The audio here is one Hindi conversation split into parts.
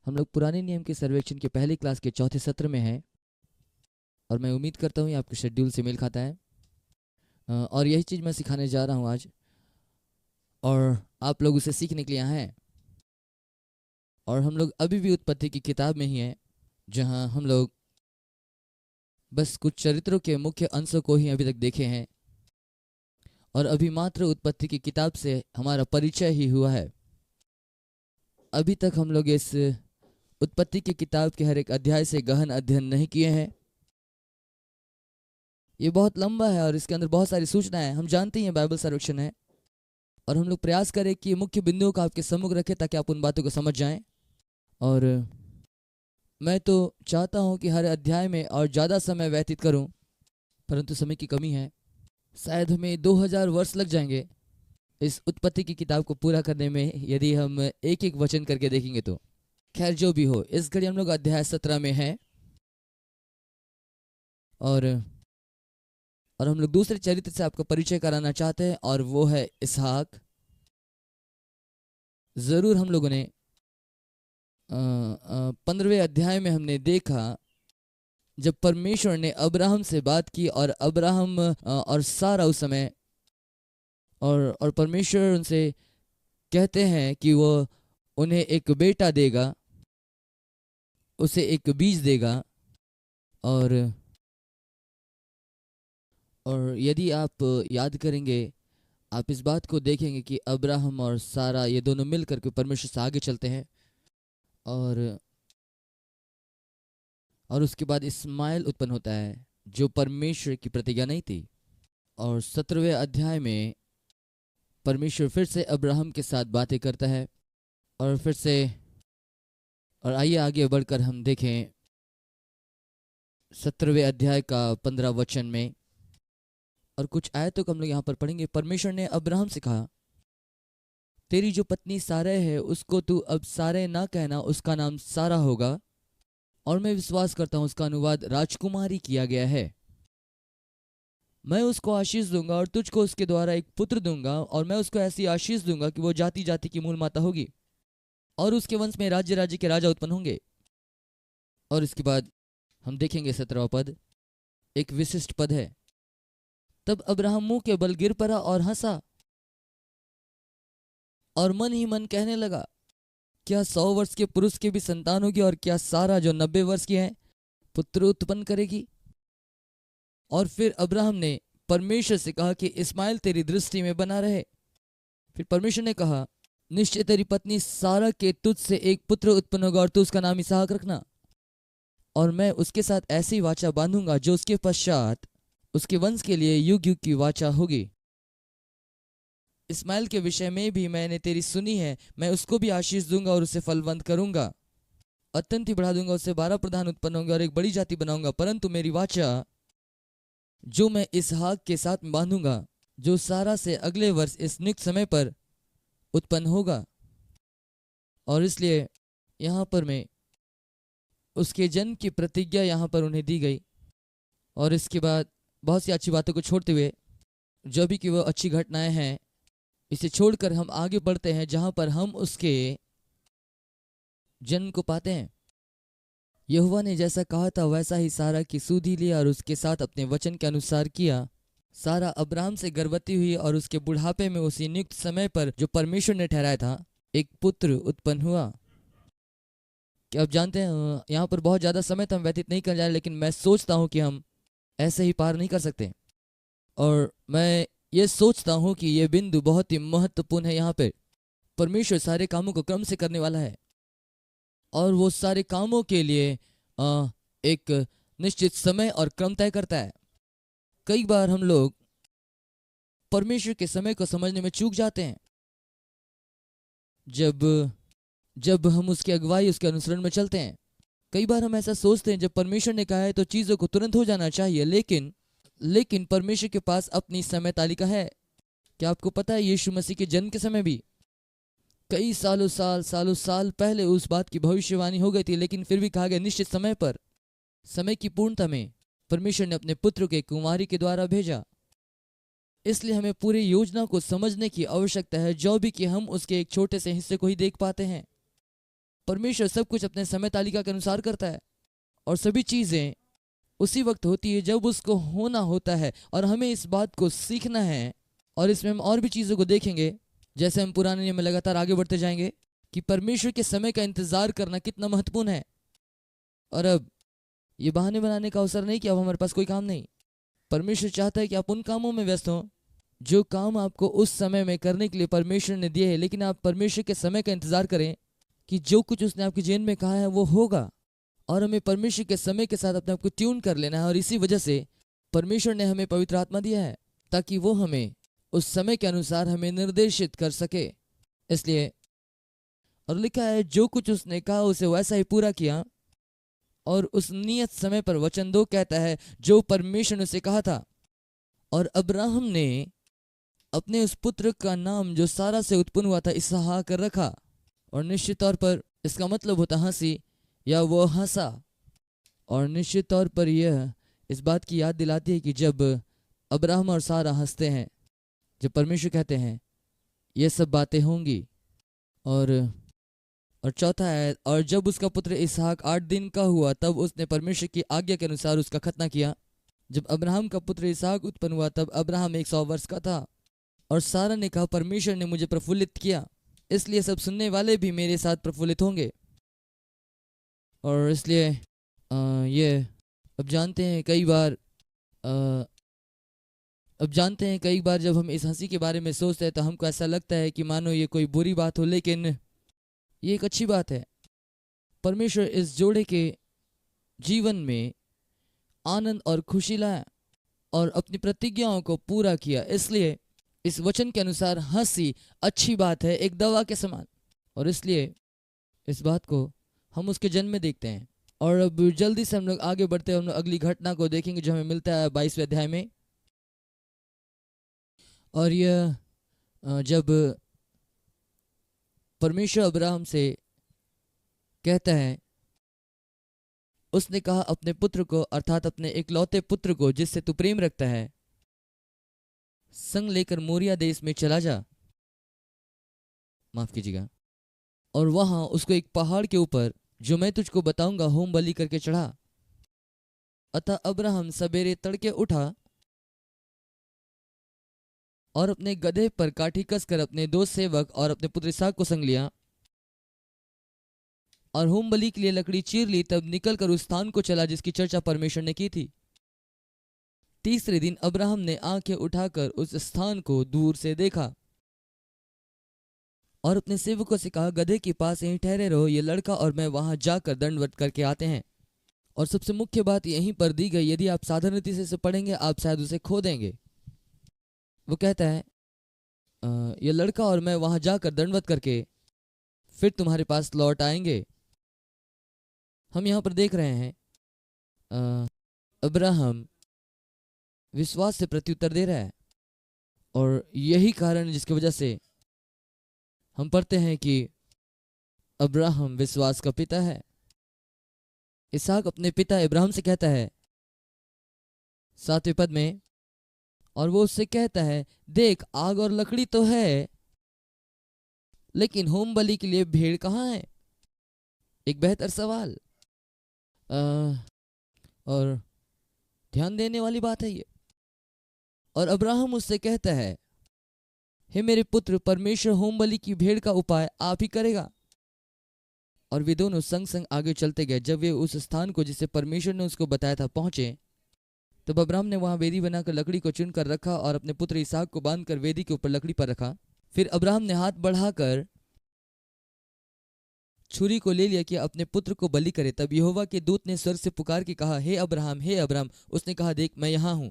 हम लोग पुराने नियम के सर्वेक्षण के पहली क्लास के चौथे सत्र में हैं और मैं उम्मीद करता हूँ ये आपके शेड्यूल से मेल खाता है। और यही चीज़ मैं सिखाने जा रहा हूँ आज, और आप लोग उसे सीखने के लिए यहाँ हैं। और हम लोग अभी भी उत्पत्ति की किताब में ही हैं, जहाँ हम लोग बस कुछ चरित्रों के मुख्य अंशों को ही अभी तक देखे हैं, और अभी मात्र उत्पत्ति की किताब से हमारा परिचय ही हुआ है। अभी तक हम लोग इस उत्पत्ति की किताब के हर एक अध्याय से गहन अध्ययन नहीं किए हैं। ये बहुत लंबा है और इसके अंदर बहुत सारी सूचनाएं हैं। हम जानते हैं बाइबल सर्वेक्षण है, और हम लोग प्रयास करें कि मुख्य बिंदुओं को आपके सम्मुख रखें ताकि आप उन बातों को समझ जाएं। और मैं तो चाहता हूं कि हर अध्याय में और ज़्यादा समय व्यतीत करूं, परंतु समय की कमी है। शायद हमें 2000 वर्ष लग जाएंगे इस उत्पत्ति की किताब को पूरा करने में, यदि हम एक एक वचन करके देखेंगे तो। खैर, जो भी हो, इस घड़ी हम लोग अध्याय 17 में हैं, और हम लोग दूसरे चरित्र से आपका परिचय कराना चाहते हैं, और वो है इसहाक। ज़रूर हम लोगों ने 15वें अध्याय में हमने देखा जब परमेश्वर ने अब्राहम से बात की, और अब्राहम और सारा उस समय, और परमेश्वर उनसे कहते हैं कि वो उन्हें एक बेटा देगा, उसे एक बीज देगा। और यदि आप याद करेंगे, आप इस बात को देखेंगे कि अब्राहम और सारा ये दोनों मिलकर के परमेश्वर से आगे चलते हैं, और उसके बाद इस्माइल उत्पन्न होता है, जो परमेश्वर की प्रतिज्ञा नहीं थी। और 17वें अध्याय में परमेश्वर फिर से अब्राहम के साथ बातें करता है, और फिर से, और आइए आगे बढ़कर हम देखें 17वें अध्याय का 15 वचन में, और कुछ आयतों को हम लोग यहाँ पर पढ़ेंगे। परमेश्वर ने अब्राहम से कहा, तेरी जो पत्नी सारै है उसको तू अब सारै ना कहना, उसका नाम सारा होगा, और मैं विश्वास करता हूँ उसका अनुवाद राजकुमारी किया गया है। मैं उसको आशीष दूंगा और तुझको उसके द्वारा एक पुत्र दूंगा, और मैं उसको ऐसी आशीष दूंगा कि वो जाति जाति की मूल माता होगी, और उसके वंश में राज्य राज्य के राजा उत्पन्न होंगे। और इसके बाद हम देखेंगे 17वां पद, एक विशिष्ट पद है। तब अब्राहम मुंह के बल गिर पड़ा और हंसा, और मन ही मन कहने लगा, क्या 100 वर्ष के पुरुष के भी संतान होगी, और क्या सारा जो 90 वर्ष की है पुत्र उत्पन्न करेगी? और फिर अब्राहम ने परमेश्वर से कहा कि इस्माइल तेरी दृष्टि में बना रहे। फिर परमेश्वर ने कहा, निश्चय तेरी पत्नी सारा के तुझ से एक पुत्र उत्पन्न होगा, और तू उसका नाम इसहाक रखना, और मैं उसके साथ ऐसी वाचा बांधूंगा जो उसके पश्चात उसके वंश के लिए युग युग की वाचा होगी। इस्माइल के विषय में भी मैंने तेरी सुनी है, मैं उसको भी आशीष दूंगा और उसे फलवंत करूंगा, अत्यंत ही बढ़ा दूंगा, उससे 12 प्रधान उत्पन्न होंगे और एक बड़ी जाति बनाऊंगा। परंतु मेरी वाचा जो मैं इसहाक के साथ बांधूंगा, जो सारा से अगले वर्ष इस नियुक्त समय पर उत्पन्न होगा। और इसलिए यहाँ पर मैं उसके जन्म की प्रतिज्ञा यहाँ पर उन्हें दी गई। और इसके बाद बहुत सी अच्छी बातों को छोड़ते हुए, जो भी कि वो अच्छी घटनाएं हैं, इसे छोड़कर हम आगे बढ़ते हैं, जहाँ पर हम उसके जन्म को पाते हैं। यहोवा ने जैसा कहा था वैसा ही सारा की सुधि लिया और उसके साथ अपने वचन के अनुसार किया। सारा अब्राहम से गर्भवती हुई, और उसके बुढ़ापे में उसी नियुक्त समय पर जो परमेश्वर ने ठहराया था एक पुत्र उत्पन्न हुआ। क्या आप जानते हैं, यहाँ पर बहुत ज़्यादा समय तो हम व्यतीत नहीं कर जाए, लेकिन मैं सोचता हूँ कि हम ऐसे ही पार नहीं कर सकते। और मैं ये सोचता हूँ कि ये बिंदु बहुत ही महत्वपूर्ण है। यहाँ पे परमेश्वर सारे कामों को क्रम से करने वाला है, और वो सारे कामों के लिए एक निश्चित समय और क्रम तय करता है। कई बार हम लोग परमेश्वर के समय को समझने में चूक जाते हैं। जब हम उसकी अगुवाई, उसके अनुसरण में चलते हैं, कई बार हम ऐसा सोचते हैं जब परमेश्वर ने कहा है तो चीज़ों को तुरंत हो जाना चाहिए, लेकिन परमेश्वर के पास अपनी समय तालिका है। क्या आपको पता है, यीशु मसीह के जन्म के समय भी कई सालों साल पहले उस बात की भविष्यवाणी हो गई थी, लेकिन फिर भी कहा गया निश्चित समय पर, समय की पूर्णता में परमेश्वर ने अपने पुत्र के कुमारी के द्वारा भेजा। इसलिए हमें पूरी योजना को समझने की आवश्यकता है, जो भी कि हम उसके एक छोटे से हिस्से को ही देख पाते हैं। परमेश्वर सब कुछ अपने समय तालिका के अनुसार करता है और सभी चीज़ें उसी वक्त होती है जब उसको होना होता है। और हमें इस बात को सीखना है और इसमें हम और भी चीज़ों को देखेंगे जैसे हम पुराने नियम में लगातार आगे बढ़ते जाएंगे कि परमेश्वर के समय का इंतज़ार करना कितना महत्वपूर्ण है। और अब ये बहाने बनाने का अवसर नहीं कि अब हमारे पास कोई काम नहीं। परमेश्वर चाहता है कि आप उन कामों में व्यस्त हों जो काम आपको उस समय में करने के लिए परमेश्वर ने दिए हैं, लेकिन आप परमेश्वर के समय का इंतज़ार करें कि जो कुछ उसने आपके जीवन में कहा है वो होगा। और हमें परमेश्वर के समय के साथ अपने आप को ट्यून कर लेना है। और इसी वजह से परमेश्वर ने हमें पवित्र आत्मा दिया है ताकि वो हमें उस समय के अनुसार हमें निर्देशित कर सके। इसलिए और लिखा है जो कुछ उसने कहा उसे वैसा ही पूरा किया और उस नियत समय पर वचन 2 कहता है जो परमेश्वर ने उसे कहा था। और अब्राहम ने अपने उस पुत्र का नाम जो सारा से उत्पन्न हुआ था इसहाक रखा। और निश्चित तौर पर इसका मतलब होता हंसी या वो हंसा। और निश्चित तौर पर यह इस बात की याद दिलाती है कि जब अब्राहम और सारा हंसते हैं, जब परमेश्वर कहते हैं ये सब बातें होंगी। और चौथा है और जब उसका पुत्र इसहाक 8 दिन का हुआ तब उसने परमेश्वर की आज्ञा के अनुसार उसका खतना किया। जब अब्राहम का पुत्र इसहाक उत्पन्न हुआ तब अब्राहम 100 वर्ष का था। और सारा ने कहा परमेश्वर ने मुझे प्रफुल्लित किया, इसलिए सब सुनने वाले भी मेरे साथ प्रफुल्लित होंगे। और इसलिए ये अब जानते हैं कई बार जब हम इस हंसी के बारे में सोचते हैं तो हमको ऐसा लगता है कि मानो ये कोई बुरी बात हो, लेकिन ये एक अच्छी बात है। परमेश्वर इस जोड़े के जीवन में आनंद और खुशी लाया और अपनी प्रतिज्ञाओं को पूरा किया। इसलिए इस वचन के अनुसार हंसी अच्छी बात है, एक दवा के समान। और इसलिए इस बात को हम उसके जन्म में देखते हैं। और अब जल्दी से हम लोग आगे बढ़ते हैं, हम लोग अगली घटना को देखेंगे जो हमें मिलता है 22वें अध्याय में। और यह जब परमेश्वर अब्राहम से कहता है, उसने कहा अपने पुत्र को अर्थात अपने इकलौते पुत्र को जिससे तू प्रेम रखता है संग लेकर मोरिया देश में चला जा, माफ कीजिएगा, और वहां उसको एक पहाड़ के ऊपर जो मैं तुझको बताऊंगा होम बलि करके चढ़ा। अतः अब्राहम सवेरे तड़के उठा और अपने गधे पर काठी कसकर अपने 2 सेवक और अपने पुत्र इसहाक को संग लिया और होम बलि के लिए लकड़ी चीर ली। तब निकलकर उस स्थान को चला जिसकी चर्चा परमेश्वर ने की थी। तीसरे दिन अब्राहम ने आंखें उठाकर उस स्थान को दूर से देखा और अपने सेवकों से कहा गधे के पास यहीं ठहरे रहो, ये लड़का और मैं वहां जाकर दंडवत करके आते हैं। और सबसे मुख्य बात यहीं पर दी गई, यदि आप साधारण रीति से पढ़ेंगे आप शायद उसे खो देंगे। वो कहता है ये लड़का और मैं वहां जाकर दंडवत करके फिर तुम्हारे पास लौट आएंगे। हम यहां पर देख रहे हैं अब्राहम विश्वास से प्रत्युत्तर दे रहा है और यही कारण है जिसकी वजह से हम पढ़ते हैं कि अब्राहम विश्वास का पिता है। इसहाक अपने पिता इब्राहिम से कहता है 7वें पद में, और वो उससे कहता है देख आग और लकड़ी तो है लेकिन होम बलि के लिए भेड़ कहाँ है। एक बेहतर सवाल और ध्यान देने वाली बात है ये। और अब्राहम उससे कहता है हे मेरे पुत्र, परमेश्वर होम बलि की भेड़ का उपाय आप ही करेगा। और वे दोनों संग संग आगे चलते गए। जब वे उस स्थान को जिसे परमेश्वर ने उसको बताया था पहुंचे तब अब्राहम ने वहां वेदी बनाकर लकड़ी को चुनकर रखा और अपने पुत्र इसहाक को बांधकर वेदी के ऊपर लकड़ी पर रखा। फिर अब्राहम ने हाथ बढ़ाकर छुरी को ले लिया कि अपने पुत्र को बलि करे। तब यहोवा के दूत ने स्वर्ग से पुकार के कहा हे अब्राहम, हे अब्राहम। उसने कहा देख मैं यहाँ हूँ।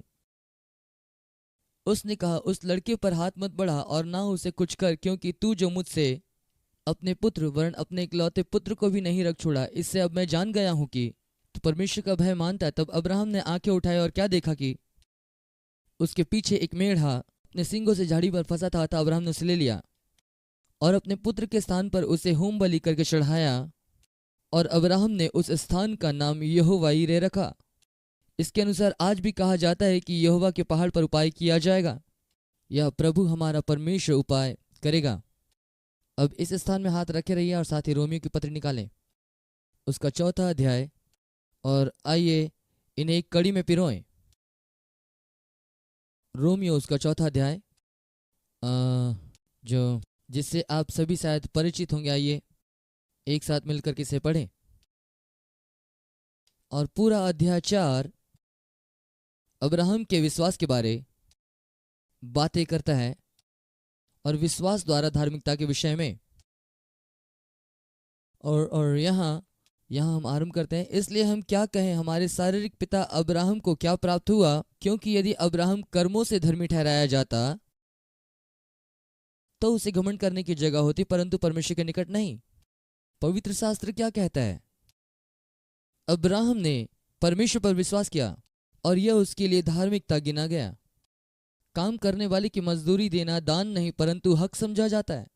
उसने कहा उस लड़के पर हाथ मत बढ़ा और ना उसे कुछ कर, क्योंकि तू जो मुझसे अपने पुत्र वर्ण अपने इकलौते पुत्र को भी नहीं रख छोड़ा, इससे अब मैं जान गया हूं कि तू परमेश्वर का भय मानता है। तब अब्राहम ने आंखें उठाई और क्या देखा कि उसके पीछे एक मेढ़ा अपने सींगों से झाड़ी पर फंसा था। अब्राहम ने उसे ले लिया और अपने पुत्र के स्थान पर उसे होम बलि करके चढ़ाया और अब्राहम ने उस स्थान का नाम यहोवा यीरे रखा। इसके अनुसार आज भी कहा जाता है कि यहोवा के पहाड़ पर उपाय किया जाएगा या प्रभु हमारा परमेश्वर उपाय करेगा। अब इस स्थान में हाथ रखे रहिए और साथ ही रोमियो की पत्री निकालें, उसका 4था अध्याय, और आइए इन्हें एक कड़ी में पिरोएं। रोमियो उसका 4था अध्याय, जो जिससे आप सभी शायद परिचित होंगे। आइए एक साथ मिलकर के इसे पढ़ें। और पूरा अध्याय 4 अब्राहम के विश्वास के बारे बातें करता है और विश्वास द्वारा धार्मिकता के विषय में। और यहाँ हम आरंभ करते हैं। इसलिए हम क्या कहें, हमारे शारीरिक पिता अब्राहम को क्या प्राप्त हुआ? क्योंकि यदि अब्राहम कर्मों से धर्मी ठहराया जाता तो उसे घमंड करने की जगह होती, परंतु परमेश्वर के निकट नहीं। पवित्र शास्त्र क्या कहता है? अब्राहम ने परमेश्वर पर विश्वास किया और यह उसके लिए धार्मिकता गिना गया। काम करने वाले की मजदूरी देना दान नहीं परंतु हक समझा जाता है।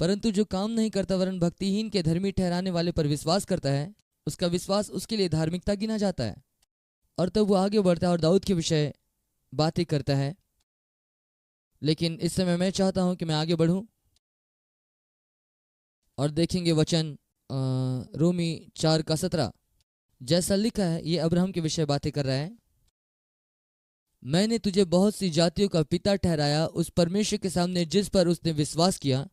परंतु जो काम नहीं करता वरन भक्तिहीन के धर्मी ठहराने वाले पर विश्वास करता है, उसका विश्वास उसके लिए धार्मिकता गिना जाता है। और तब वो आगे बढ़ता है और दाऊद के विषय बातें करता है। लेकिन इस समय मैं चाहता हूं कि मैं आगे बढ़ूं और देखेंगे वचन रोमी 4:17। जैसा लिखा है, ये अब्राहम के विषय बातें कर रहा है। मैंने तुझे बहुत सी जातियों का पिता ठहराया उस परमेश्वर के सामने जिस पर उसने विश्वास किया,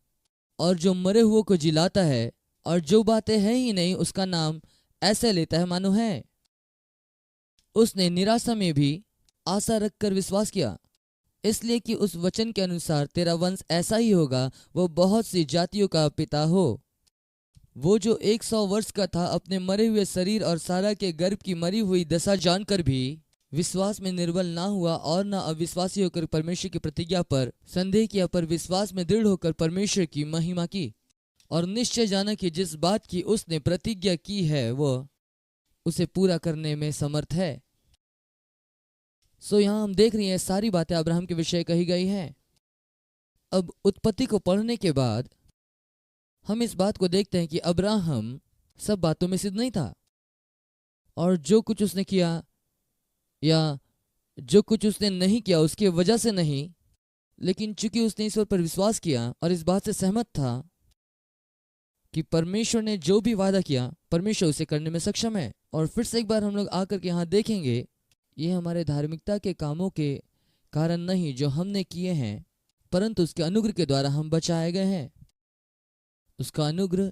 और जो मरे हुओं को जिलाता है और जो बातें हैं ही नहीं उसका नाम ऐसे लेता है मानो है। उसने निराशा में भी आशा रखकर विश्वास किया, इसलिए कि उस वचन के अनुसार तेरा वंश ऐसा ही होगा, वो बहुत सी जातियों का पिता हो। वो जो 100 वर्ष का था, अपने मरे हुए शरीर और सारा के गर्भ की मरी हुई दशा जानकर भी विश्वास में निर्बल ना हुआ और न अविश्वासी होकर परमेश्वर की प्रतिज्ञा पर संदेह किया, पर विश्वास में दृढ़ होकर परमेश्वर की महिमा की, और निश्चय जाना कि जिस बात की उसने प्रतिज्ञा की है वह उसे पूरा करने में समर्थ है। सो यहाँ हम देख रहे हैं सारी बातें अब्राहम के विषय कही गई हैं। अब उत्पत्ति को पढ़ने के बाद हम इस बात को देखते हैं कि अब्राहम सब बातों में सिद्ध नहीं था, और जो कुछ उसने किया या जो कुछ उसने नहीं किया उसके वजह से नहीं, लेकिन चूंकि उसने ईश्वर पर विश्वास किया और इस बात से सहमत था कि परमेश्वर ने जो भी वादा किया परमेश्वर उसे करने में सक्षम है। और फिर से एक बार हम लोग आकर के यहाँ देखेंगे, ये हमारे धार्मिकता के कामों के कारण नहीं जो हमने किए हैं, परंतु उसके अनुग्रह के द्वारा हम बचाए गए हैं। उसका अनुग्रह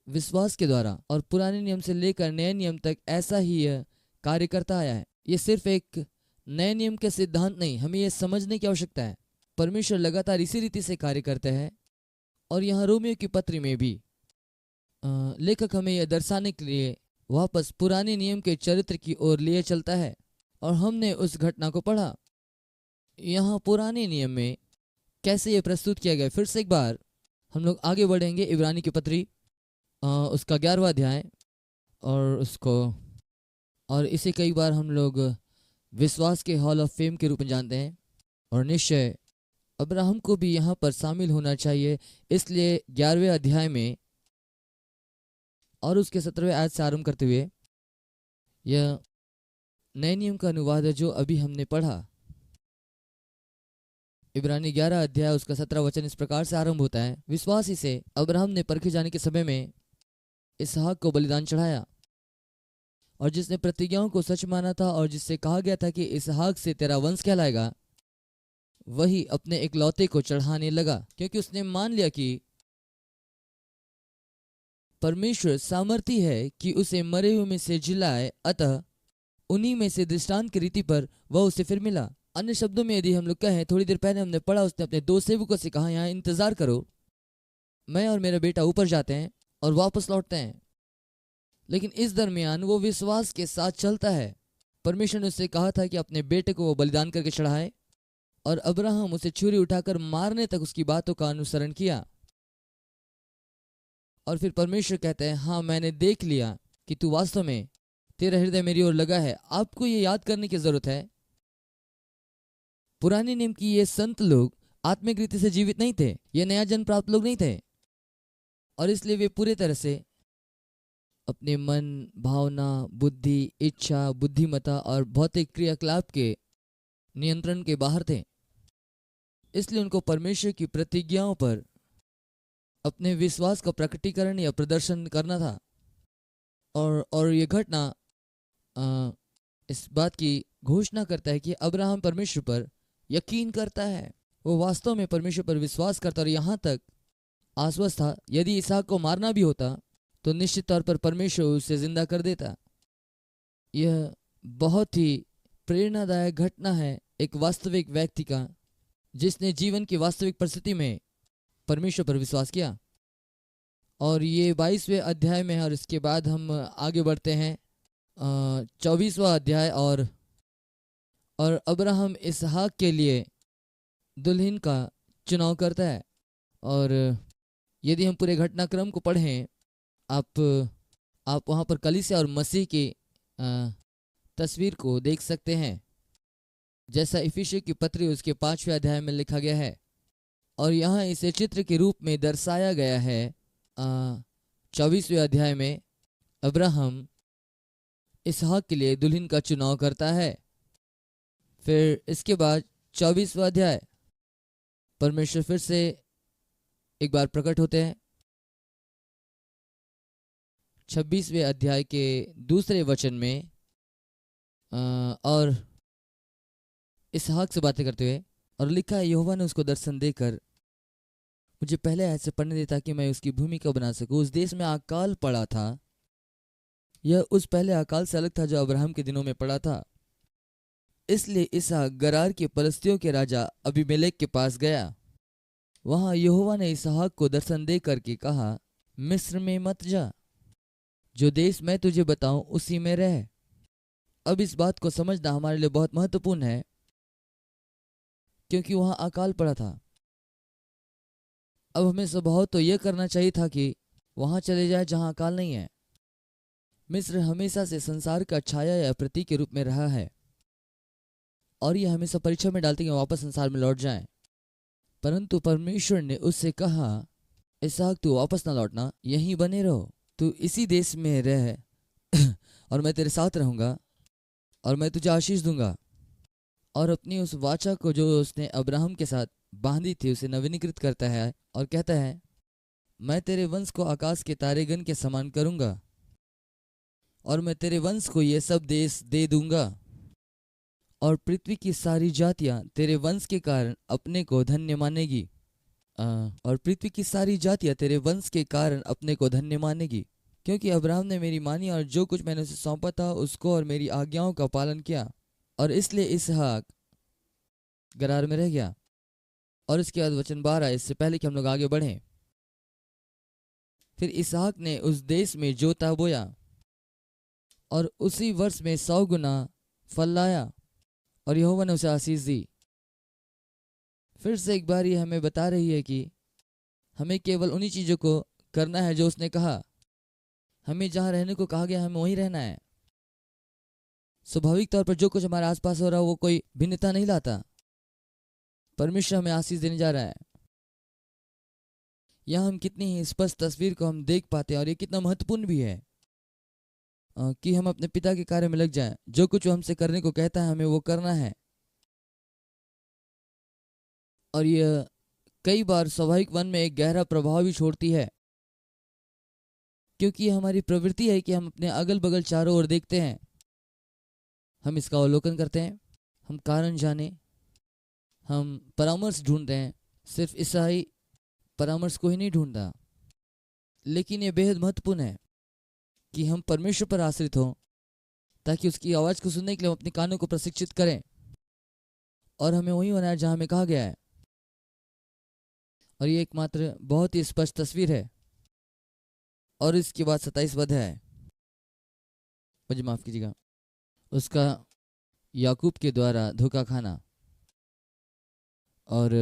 विश्वास के द्वारा, और पुराने नियम से लेकर नए नियम तक ऐसा ही यह कार्य करता आया है। ये सिर्फ एक नए नियम के सिद्धांत नहीं, हमें यह समझने की आवश्यकता है परमेश्वर लगातार इसी रीति से कार्य करते हैं। और यहाँ रोमियो की पत्री में भी लेखक हमें यह दर्शाने के लिए वापस पुराने नियम के चरित्र की ओर लिए चलता है, और हमने उस घटना को पढ़ा। यहाँ पुराने नियम में कैसे ये प्रस्तुत किया गया। फिर से एक बार हम लोग आगे बढ़ेंगे इब्रानी की पत्री उसका 11वां अध्याय, और इसे कई बार हम लोग विश्वास के हॉल ऑफ फेम के रूप में जानते हैं। और निश्चय अब्राहम को भी यहाँ पर शामिल होना चाहिए, इसलिए 11वें अध्याय में और उसके 17वें आयत से आरंभ करते हुए यह नए नियम का अनुवाद है जो अभी हमने पढ़ा। इब्रानी 11 अध्याय उसका 17 वचन इस प्रकार से आरंभ होता है। विश्वास ही से अब्राहम ने परखे जाने के समय में इसहाक को बलिदान चढ़ाया, और जिसने प्रतिज्ञाओं को सच माना था और जिससे कहा गया था कि इसहाक से तेरा वंश कहलाएगा, वही अपने इकलौते को चढ़ाने लगा, क्योंकि उसने मान लिया कि परमेश्वर सामर्थी है कि उसे मरे हुए में से जिलाए, अतः उन्हीं में से दृष्टांत की रीति पर वह उसे फिर मिला। अन्य शब्दों में यदि हम लोग कहें, थोड़ी देर पहले हमने पढ़ा, उसने अपने 2 सेवकों से कहा यहाँ इंतजार करो, मैं और मेरा बेटा ऊपर जाते हैं और वापस लौटते हैं। लेकिन इस दरमियान वो विश्वास के साथ चलता है। परमेश्वर ने उससे कहा था कि अपने बेटे को वो बलिदान करके चढ़ाए, और अब्राहम उसे छुरी उठाकर मारने तक उसकी बातों का अनुसरण किया। और फिर परमेश्वर कहते हैं, हाँ मैंने देख लिया कि तू वास्तव में, तेरा हृदय मेरी ओर लगा है। आपको ये याद करने की जरूरत है, पुराने नियम की ये संत लोग आत्मिक रीति से जीवित नहीं थे, ये नया जन्म प्राप्त लोग नहीं थे, और इसलिए वे पूरे तरह से अपने मन, भावना, बुद्धि, इच्छा, बुद्धिमत्ता और भौतिक क्रियाकलाप के नियंत्रण के बाहर थे। इसलिए उनको परमेश्वर की प्रतिज्ञाओं पर अपने विश्वास का प्रकटीकरण या प्रदर्शन करना था। और ये घटना इस बात की घोषणा करता है कि अब्राहम परमेश्वर पर यकीन करता है, वो वास्तव में परमेश्वर पर विश्वास करता और यहाँ तक आश्वस्त था यदि इसहाक को मारना भी होता तो निश्चित तौर पर परमेश्वर उसे जिंदा कर देता। यह बहुत ही प्रेरणादायक घटना है एक वास्तविक व्यक्ति का जिसने जीवन की वास्तविक परिस्थिति में परमेश्वर पर विश्वास किया। और ये 22वें अध्याय में है और इसके बाद हम आगे बढ़ते हैं 24वां अध्याय। और अब्राहम इसहाक के लिए दुल्हन का चुनाव करता है। और यदि हम पूरे घटनाक्रम को पढ़ें, आप वहाँ पर कलीसिया और मसीह की तस्वीर को देख सकते हैं जैसा इफिसियों की पत्री उसके 5वें अध्याय में लिखा गया है। और यहाँ इसे चित्र के रूप में दर्शाया गया है 24वें अध्याय में। अब्राहम इसहाक के लिए दुल्हन का चुनाव करता है। फिर इसके बाद 24वां अध्याय परमेश्वर फिर से एक बार प्रकट होते हैं। 26वें अध्याय के दूसरे वचन में और इसहाक से बातें करते हुए, और लिखा है यहोवा ने उसको दर्शन देकर मुझे पहले ऐसे पढ़ने देता कि मैं उसकी भूमिका बना सकूं। उस देश में अकाल पड़ा था। यह उस पहले अकाल से अलग था जो अब्राहम के दिनों में पड़ा था। इसलिए इसहाक गरार के पलिश्तियों के राजा अबीमेलेक के पास गया। वहां यहोवा ने इसहाक को दर्शन दे करके कहा, मिस्र में मत जा, जो देश मैं तुझे बताऊं उसी में रह। अब इस बात को समझना हमारे लिए बहुत महत्वपूर्ण है क्योंकि वहां अकाल पड़ा था। अब हमें स्वभाव तो यह करना चाहिए था कि वहां चले जाए जहां अकाल नहीं है। मिस्र हमेशा से संसार का छाया या प्रतीक के रूप में रहा है और यह हमेशा परीक्षा में डालते कि वापस संसार में लौट जाएं। परंतु परमेश्वर ने उससे कहा, इसहाक तू वापस ना लौटना, यहीं बने रहो, तू इसी देश में रह और मैं तेरे साथ रहूंगा और मैं तुझे आशीष दूंगा। और अपनी उस वाचा को जो उसने अब्राहम के साथ बांधी थी उसे नवीनीकृत करता है और कहता है, मैं तेरे वंश को आकाश के तारेगण के समान करूंगा और मैं तेरे वंश को ये सब देश दे दूंगा और पृथ्वी की सारी जातियां तेरे वंश के कारण अपने को धन्य मानेगी। और पृथ्वी की सारी जातियां तेरे वंश के कारण अपने को धन्य मानेगी, क्योंकि अब्राहम ने मेरी मानी और जो कुछ मैंने उसे सौंपा था उसको और मेरी आज्ञाओं का पालन किया। और इसलिए इसहाक गरार में रह गया। और इसके बाद वचन 12, इससे पहले कि हम लोग आगे बढ़ें, फिर इसहाक ने उस देश में जोता बोया और उसी वर्ष में 100 गुना फल लाया और यहोवा ने उसे आशीष दी। फिर से एक बार ये हमें बता रही है कि हमें केवल उन्हीं चीज़ों को करना है जो उसने कहा। हमें जहाँ रहने को कहा गया हमें वहीं रहना है। स्वाभाविक तौर पर जो कुछ हमारे आसपास हो रहा है वो कोई भिन्नता नहीं लाता। परमेश्वर हमें आशीष देने जा रहा है। यहाँ हम कितनी ही स्पष्ट तस्वीर को हम देख पाते हैं और ये कितना महत्वपूर्ण भी है कि हम अपने पिता के कार्य में लग जाएं। जो कुछ वो हमसे करने को कहता है हमें वो करना है। और यह कई बार स्वाभाविक मन में एक गहरा प्रभाव भी छोड़ती है, क्योंकि हमारी प्रवृत्ति है कि हम अपने अगल बगल चारों ओर देखते हैं, हम इसका अवलोकन करते हैं, हम कारण जाने, हम परामर्श ढूंढते हैं। सिर्फ ईसाई परामर्श को ही नहीं ढूंढता, लेकिन यह बेहद महत्वपूर्ण है कि हम परमेश्वर पर आश्रित हों ताकि उसकी आवाज़ को सुनने के लिए हम अपने कानों को प्रशिक्षित करें। और हमें वहीं होना है जहाँ हमें कहा गया है। और ये एकमात्र बहुत ही स्पष्ट तस्वीर है। और इसके बाद 27 वध है, मुझे माफ़ कीजिएगा, उसका याकूब के द्वारा धोखा खाना। और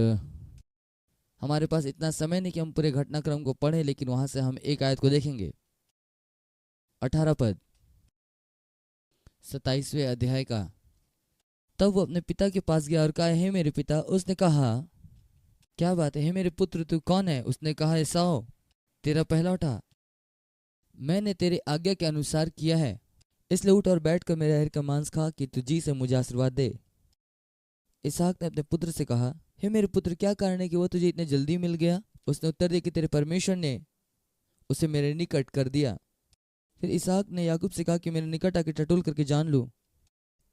हमारे पास इतना समय नहीं कि हम पूरे घटनाक्रम को पढ़ें, लेकिन वहां से हम एक आयत को देखेंगे। 18 पद 27वें अध्याय का। तब वो अपने पिता के पास गया और कहा, हे मेरे पिता। उसने कहा, क्या बात है, हे मेरे पुत्र तू कौन है? उसने कहा, एसाव तेरा पहलौठा, मैंने तेरे आज्ञा के अनुसार किया है, इसलिए उठ और बैठ कर मेरे अहर का मांस खा कि तू जी से मुझे आशीर्वाद दे। इसहाक ने अपने पुत्र से कहा, हे मेरे पुत्र, क्या कारण है कि वो तुझे इतने जल्दी मिल गया? उसने उत्तर दिया कि तेरे परमेश्वर ने उसे मेरे निकट कर दिया। फिर इसहाक ने याकूब से कहा कि मेरे निकट आके टटोल करके जान लूं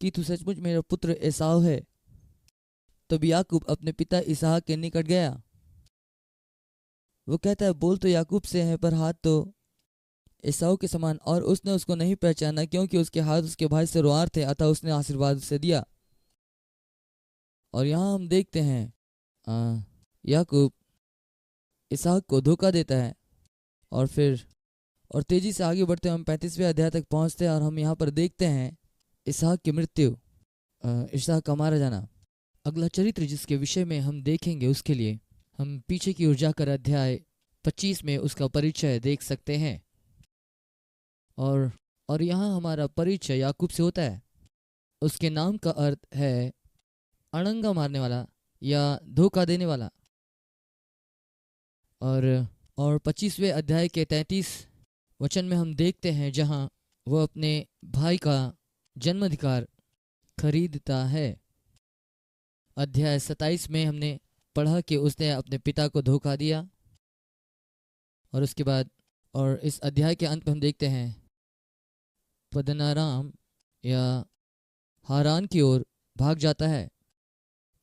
कि तू सचमुच मेरा पुत्र एसाव है। तब याकूब अपने पिता इसहाक के निकट गया। वो कहता है, बोल तो याकूब से है पर हाथ तो एसाव के समान, और उसने उसको नहीं पहचाना क्योंकि उसके हाथ उसके भाई से रोआर थे, अतः उसने आशीर्वाद उसे दिया। और यहाँ हम देखते हैं याकूब इसहाक को धोखा देता है। और तेजी से आगे बढ़ते हम 35वें अध्याय तक पहुंचते हैं और हम यहाँ पर देखते हैं इसहाक की मृत्यु, इसहाक का मारा जाना। अगला चरित्र जिसके विषय में हम देखेंगे उसके लिए हम पीछे की ओर जाकर अध्याय 25 में उसका परिचय देख सकते हैं। और यहाँ हमारा परिचय याकूब से होता है। उसके नाम का अर्थ है अड़ंगा मारने वाला या धोखा देने वाला। और 25वें अध्याय के 33 वचन में हम देखते हैं जहाँ वो अपने भाई का जन्माधिकार खरीदता है। अध्याय 27 में हमने पढ़ा कि उसने अपने पिता को धोखा दिया। और उसके बाद और इस अध्याय के अंत में हम देखते हैं पद्दनाराम या हारान की ओर भाग जाता है।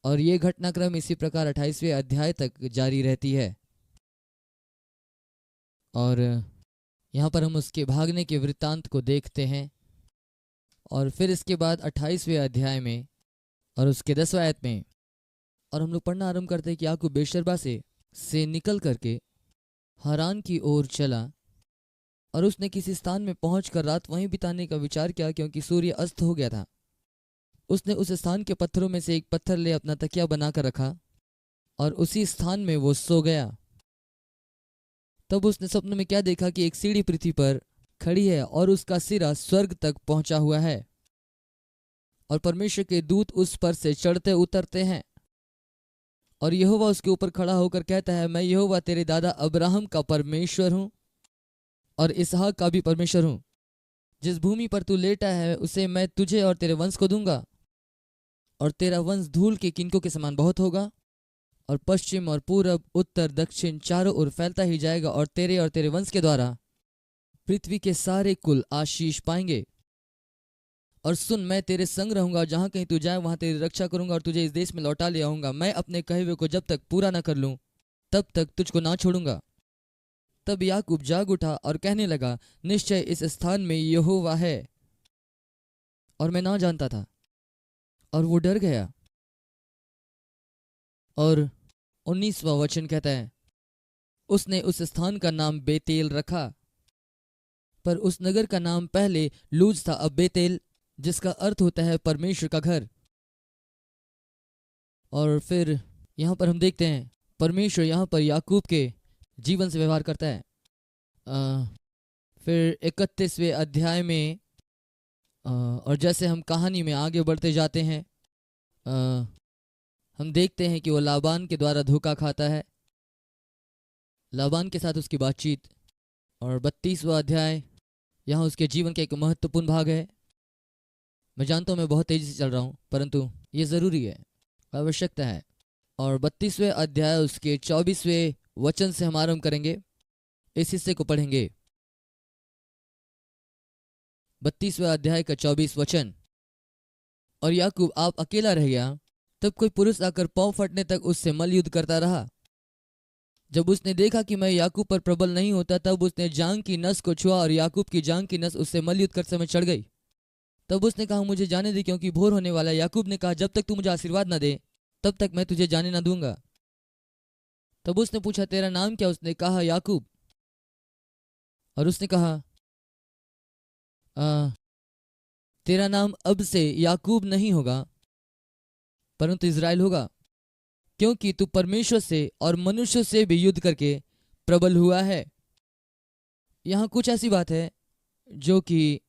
और ये घटनाक्रम इसी प्रकार 28वें अध्याय तक जारी रहती है। और यहाँ पर हम उसके भागने के वृत्तांत को देखते हैं। और फिर इसके बाद 28वें अध्याय में और उसके 10वें आयत में और हम लोग पढ़ना आरंभ करते हैं कि याकूब बेशर्बा से निकल करके हारान की ओर चला और उसने किसी स्थान में पहुंचकर रात वहीं बिताने का विचार किया क्योंकि सूर्य अस्त हो गया था। उसने उस स्थान के पत्थरों में से एक पत्थर ले अपना तकिया बनाकर रखा और उसी स्थान में वो सो गया। तब उसने स्वप्न में क्या देखा कि एक सीढ़ी पृथ्वी पर खड़ी है और उसका सिरा स्वर्ग तक पहुंचा हुआ है और परमेश्वर के दूत उस पर से चढ़ते उतरते हैं। और यहोवा उसके ऊपर खड़ा होकर कहता है, मैं यहोवा तेरे दादा अब्राहम का परमेश्वर हूँ और इसहाक का भी परमेश्वर हूँ। जिस भूमि पर तू लेटा है उसे मैं तुझे और तेरे वंश को दूंगा और तेरा वंश धूल के किनकों के समान बहुत होगा और पश्चिम और पूरब उत्तर दक्षिण चारों ओर फैलता ही जाएगा और तेरे वंश के द्वारा पृथ्वी के सारे कुल आशीष पाएंगे। और सुन, मैं तेरे संग रहूंगा, जहां कहीं तू जाए वहां तेरी रक्षा करूंगा और तुझे इस देश में लौटा ले आऊंगा। मैं अपने कहे हुए को जब तक पूरा न कर लूं तब तक तुझको ना छोड़ूंगा। तब याकूब जाग उठा और कहने लगा, निश्चय इस स्थान में यहोवा है और मैं ना जानता था। और वो डर गया। और 19वां वचन कहता है, उसने उस स्थान का नाम बेतेल रखा, पर उस नगर का नाम पहले लूज था, अब बेतेल, जिसका अर्थ होता है परमेश्वर का घर। और फिर यहाँ पर हम देखते हैं परमेश्वर यहाँ पर याकूब के जीवन से व्यवहार करता है। फिर 31वें अध्याय में और जैसे हम कहानी में आगे बढ़ते जाते हैं हम देखते हैं कि वो लाबान के द्वारा धोखा खाता है, लाबान के साथ उसकी बातचीत। और 32वां अध्याय यहाँ उसके जीवन का एक महत्वपूर्ण भाग है। मैं जानता हूँ मैं बहुत तेजी से चल रहा हूँ, परंतु ये ज़रूरी है, आवश्यकता है। और 32वें अध्याय उसके 24वें वचन से हम आरंभ करेंगे, इस हिस्से को पढ़ेंगे। 32वें अध्याय का 24 वचन, और याकूब आप अकेला रह गया, तब कोई पुरुष आकर पांव फटने तक उससे मल युद्ध करता रहा। जब उसने देखा कि मैं याकूब पर प्रबल नहीं होता, तब उसने जांग की नस को छुआ और याकूब की जांग की नस उससे मल युद्ध करते समय चढ़ गई। तब उसने कहा, मुझे जाने दे क्योंकि भोर होने वाला है। याकूब ने कहा, जब तक तू मुझे आशीर्वाद न दे तब तक मैं तुझे जाने न दूंगा। तब उसने पूछा, तेरा नाम क्या? उसने कहा, याकूब। और उसने कहा, तेरा नाम अब से याकूब नहीं होगा परंतु इज़राइल होगा, क्योंकि तू परमेश्वर से और मनुष्य से भी युद्ध करके प्रबल हुआ है। यहाँ कुछ ऐसी बात है जो कि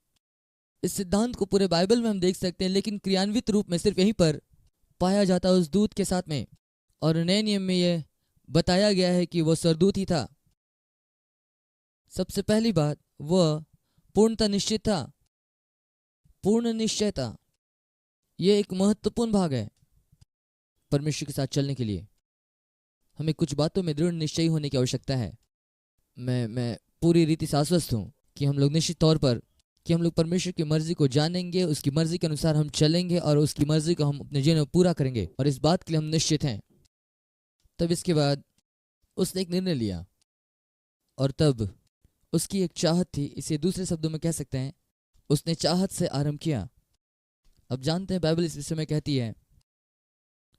इस सिद्धांत को पूरे बाइबल में हम देख सकते हैं, लेकिन क्रियान्वित रूप में सिर्फ यहीं पर पाया जाता है उस दूत के साथ में। और नए नियम में यह बताया गया है कि वह सरदूत ही था। सबसे पहली बात, वह पूर्णतः निश्चित था, पूर्ण निश्चयता। यह एक महत्वपूर्ण भाग है परमेश्वर के साथ चलने के लिए। हमें कुछ बातों में दृढ़ निश्चयी होने की आवश्यकता है। मैं पूरी रीति से आश्वस्त हूँ कि हम लोग निश्चित तौर पर कि हम लोग परमेश्वर की मर्जी को जानेंगे, उसकी मर्जी के अनुसार हम चलेंगे और उसकी मर्जी को हम अपने जीवन में पूरा करेंगे, और इस बात के लिए हम निश्चित हैं। तब इसके बाद उसने एक निर्णय लिया, और तब उसकी एक चाहत थी। इसे दूसरे शब्दों में कह सकते हैं, उसने चाहत से आरंभ किया। अब जानते हैं बाइबल इस विषय में कहती है,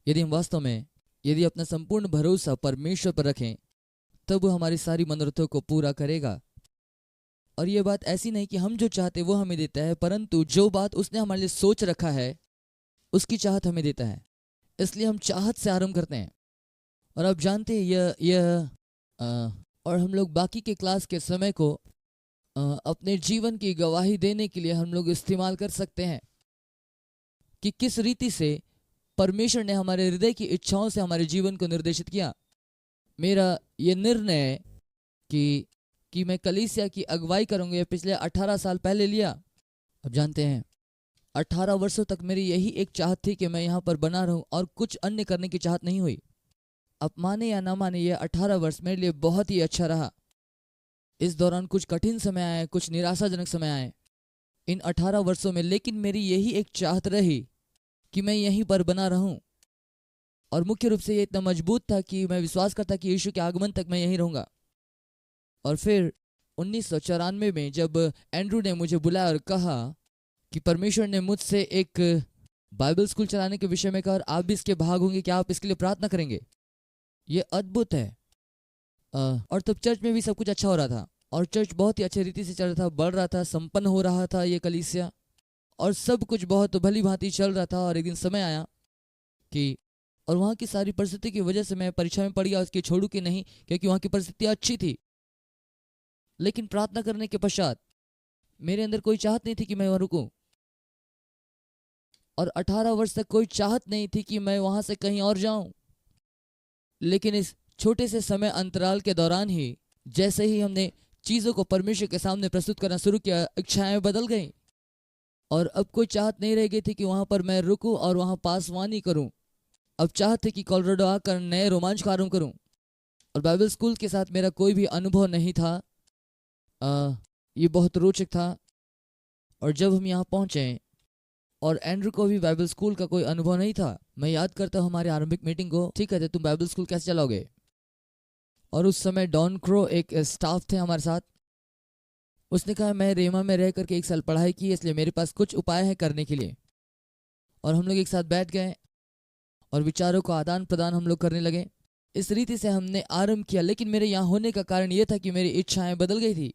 यदि हम वास्तव में यदि अपना संपूर्ण भरोसा परमेश्वर पर रखें, तब वो हमारी सारी मनोरथों को पूरा करेगा। और ये बात ऐसी नहीं कि हम जो चाहते वो हमें देता है, परंतु जो बात उसने हमारे लिए सोच रखा है उसकी चाहत हमें देता है। इसलिए हम चाहत से आरंभ करते हैं। और आप जानते हैं और हम लोग बाकी के क्लास के समय को अपने जीवन की गवाही देने के लिए हम लोग इस्तेमाल कर सकते हैं कि किस रीति से परमेश्वर ने हमारे हृदय की इच्छाओं से हमारे जीवन को निर्देशित किया। मेरा ये निर्णय कि मैं कलीसिया की अगुवाई करूंगा, ये पिछले 18 साल पहले लिया। अब जानते हैं 18 वर्षों तक मेरी यही एक चाहत थी कि मैं यहाँ पर बना रहूं और कुछ अन्य करने की चाहत नहीं हुई। अब माने या ना माने, ये 18 वर्ष मेरे लिए बहुत ही अच्छा रहा। इस दौरान कुछ कठिन समय आए, कुछ निराशाजनक समय आए इन 18 वर्षों में, लेकिन मेरी यही एक चाहत रही कि मैं यहीं पर बना रहूं। और मुख्य रूप से ये इतना मजबूत था कि मैं विश्वास करता कि यीशु के आगमन तक मैं यहीं रहूंगा। और फिर 1994 में जब एंड्रू ने मुझे बुलाया और कहा कि परमेश्वर ने मुझसे एक बाइबल स्कूल चलाने के विषय में कहा और आप भी इसके भाग होंगे, क्या आप इसके लिए प्रार्थना करेंगे? ये अद्भुत है। और तब चर्च में भी सब कुछ अच्छा हो रहा था और चर्च बहुत ही अच्छे रीति से चल रहा था, बढ़ रहा था, संपन्न हो रहा था ये कलीसिया, और सब कुछ बहुत भली भांति चल रहा था। और एक दिन समय आया कि और वहाँ की सारी परिस्थिति की वजह से मैं परीक्षा में पड़ गया, उसकी छोड़ू कि नहीं, क्योंकि वहाँ की परिस्थितियाँ अच्छी थी। लेकिन प्रार्थना करने के पश्चात मेरे अंदर कोई चाहत नहीं थी कि मैं वहाँ रुकूं, और 18 वर्ष तक कोई चाहत नहीं थी कि मैं वहाँ से कहीं और जाऊं। लेकिन इस छोटे से समय अंतराल के दौरान ही जैसे ही हमने चीज़ों को परमेश्वर के सामने प्रस्तुत करना शुरू किया, इच्छाएं बदल गईं और अब कोई चाहत नहीं रह गई थी कि वहाँ पर मैं रुकूं और वहाँ पासवानी करूं। अब चाहत थी कि कोलोराडो आकर नए रोमांच का आरंभ करूं। और बाइबल स्कूल के साथ मेरा कोई भी अनुभव नहीं था। ये बहुत रोचक था। और जब हम यहाँ पहुँचे और एंड्रू को भी बाइबल स्कूल का कोई अनुभव नहीं था, मैं याद करता हूँ हमारे आरंभिक मीटिंग को, ठीक है, तुम बाइबल स्कूल कैसे चलाओगे? और उस समय डॉन क्रो एक स्टाफ थे हमारे साथ। उसने कहा मैं रेमा में रह करके 1 साल पढ़ाई की, इसलिए मेरे पास कुछ उपाय हैं करने के लिए। और हम लोग एक साथ बैठ गए और विचारों का आदान प्रदान हम लोग करने लगे। इस रीति से हमने आरंभ किया। लेकिन मेरे यहाँ होने का कारण यह था कि मेरी इच्छाएं बदल गई थी,